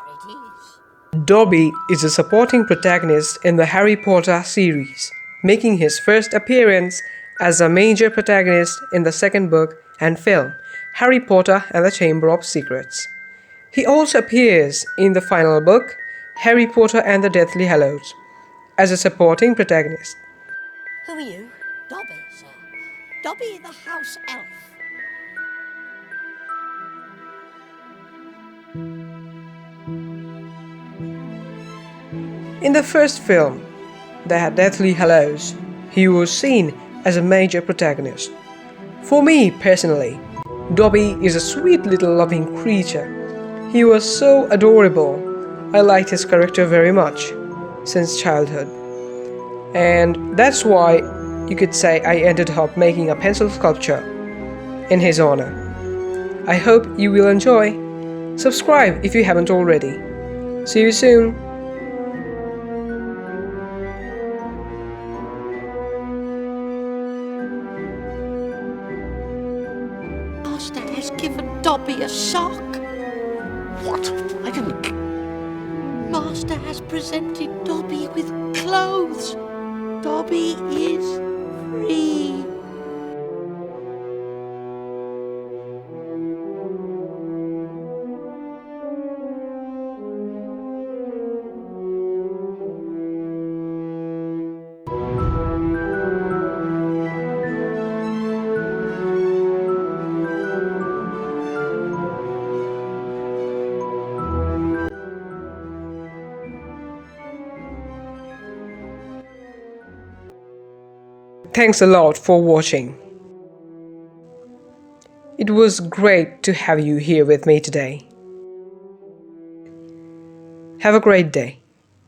it is. Dobby is a supporting protagonist in the Harry Potter series, making his first appearance as a major protagonist in the second book and film, Harry Potter and the Chamber of Secrets. He also appears in the final book, Harry Potter and the Deathly Hallows, as a supporting protagonist. Who are you? Dobby, sir. Dobby the house elf. In the first film, The Deathly Hallows, he was seen as a major protagonist. For me personally, Dobby is a sweet little loving creature. He was so adorable. I liked his character very much since childhood. And that's why you could say I ended up making a pencil sculpture in his honor. I hope you will enjoy. Subscribe if you haven't already. See you soon. Master has given Dobby a sock. What? I didn't... Master has presented Dobby with clothes. Dobby is free. Thanks a lot for watching. It was great to have you here with me today. Have a great day.